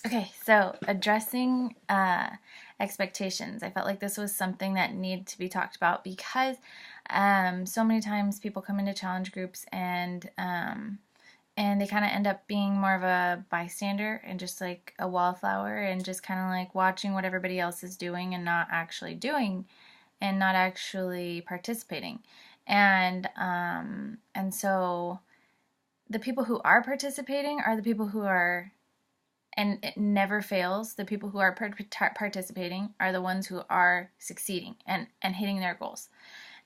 Okay, so addressing expectations. I felt like this was something that needed to be talked about because so many times people come into challenge groups and they kind of end up being more of a bystander and just like a wallflower and just kind of like watching what everybody else is doing and not actually doing and not actually participating. And so the people who are participating are the people who are, and it never fails, the people who are participating are the ones who are succeeding and hitting their goals.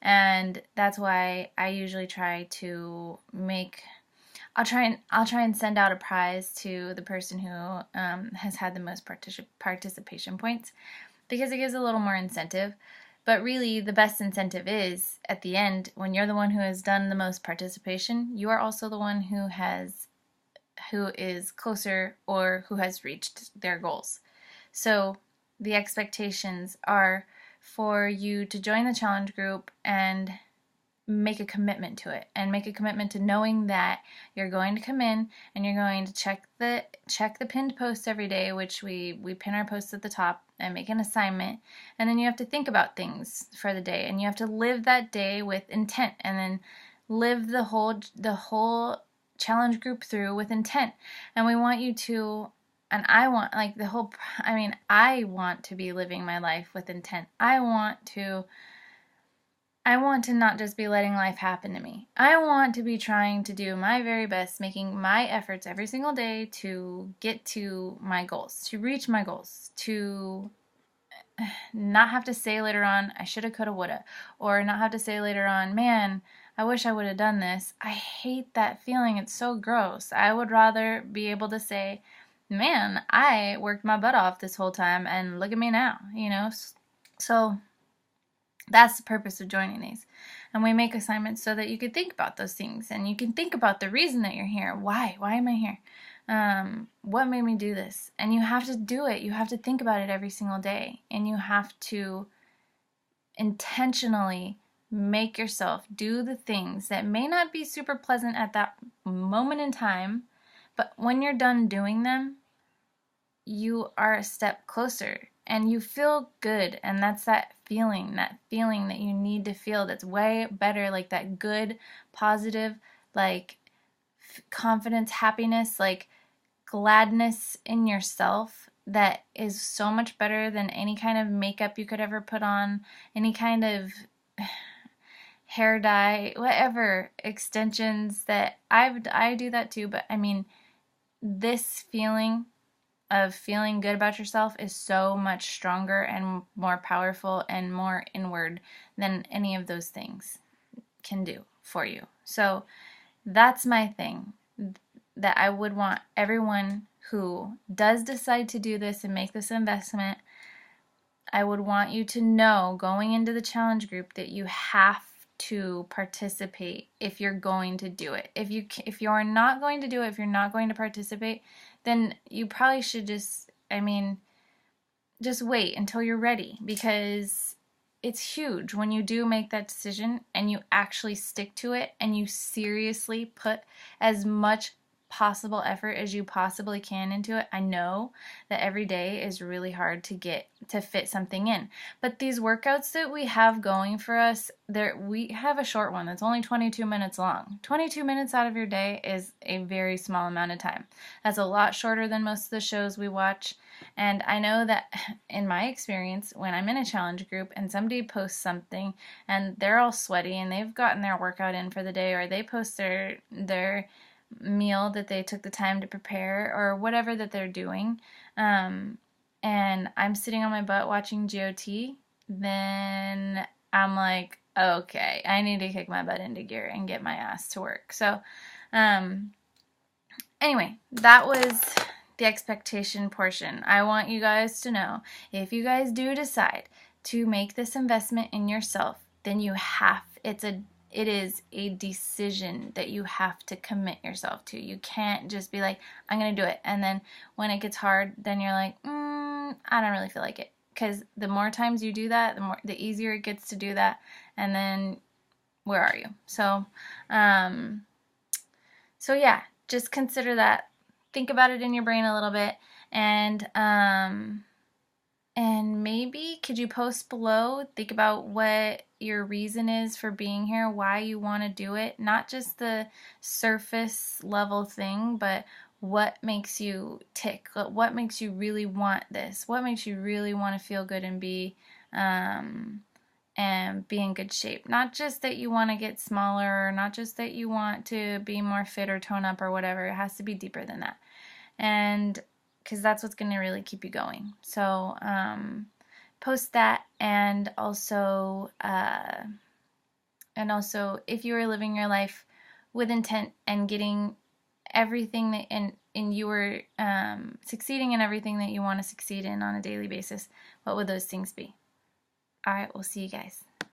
And that's why I usually try to make, I'll try and send out a prize to the person who has had the most participation points, because it gives a little more incentive. But really, the best incentive is at the end, when you're the one who has done the most participation, you are also the one who is closer or who has reached their goals. So the expectations are for you to join the challenge group and make a commitment to it, and make a commitment to knowing that you're going to come in and you're going to check the pinned posts every day, which we pin our posts at the top and make an assignment. And then you have to think about things for the day, and you have to live that day with intent, and then live the whole challenge group through with intent. And we want you to, and I want, like, I want to be living my life with intent. I want to not just be letting life happen to me. I want to be trying to do my very best, making my efforts every single day to get to my goals, to reach my goals, to not have to say later on, I shoulda, coulda, woulda, or not have to say later on, man, I wish I would have done this. I hate that feeling. It's so gross. I would rather be able to say, man, I worked my butt off this whole time and look at me now, you know? So that's the purpose of joining these. And we make assignments so that you can think about those things, and you can think about the reason that you're here. Why? Why am I here? What made me do this? And you have to do it. You have to think about it every single day. And you have to intentionally make yourself do the things that may not be super pleasant at that moment in time, but when you're done doing them, you are a step closer and you feel good. And that's that feeling that you need to feel, that's way better, like that good, positive, like confidence, happiness, like gladness in yourself, that is so much better than any kind of makeup you could ever put on, any kind of hair dye, whatever, extensions. That I do that too, but I mean, this feeling of feeling good about yourself is so much stronger and more powerful and more inward than any of those things can do for you. So that's my thing, that I would want everyone who does decide to do this and make this investment, I would want you to know going into the challenge group that you have to participate if you're going to do it. If you're not going to do it, if you're not going to participate, then you probably should just wait until you're ready, because it's huge when you do make that decision and you actually stick to it and you seriously put as much possible effort as you possibly can into it. I know that every day is really hard to get to fit something in, but these workouts that we have going for us, we have a short one that's only 22 minutes long. 22 minutes out of your day is a very small amount of time. That's a lot shorter than most of the shows we watch. And I know that in my experience, when I'm in a challenge group and somebody posts something and they're all sweaty and they've gotten their workout in for the day, or they post their meal that they took the time to prepare, or whatever that they're doing, and I'm sitting on my butt watching GOT, then I'm like, okay, I need to kick my butt into gear and get my ass to work. So anyway, that was the expectation portion. I want you guys to know, if you guys do decide to make this investment in yourself, then it is a decision that you have to commit yourself to. You can't just be like, I'm going to do it. And then when it gets hard, then you're like, I don't really feel like it. Because the more times you do that, the easier it gets to do that. And then where are you? So yeah, just consider that think about it in your brain a little bit, and maybe could you post below, think about what your reason is for being here, why you want to do it, not just the surface level thing, but what makes you tick, what makes you really want this, what makes you really want to feel good um, and be in good shape. Not just that you want to get smaller, not just that you want to be more fit or tone up or whatever. It has to be deeper than that. And because that's what's going to really keep you going. So post that, and also if you are living your life with intent and getting everything that and you are succeeding in everything that you want to succeed in on a daily basis, what would those things be? All right, we'll see you guys.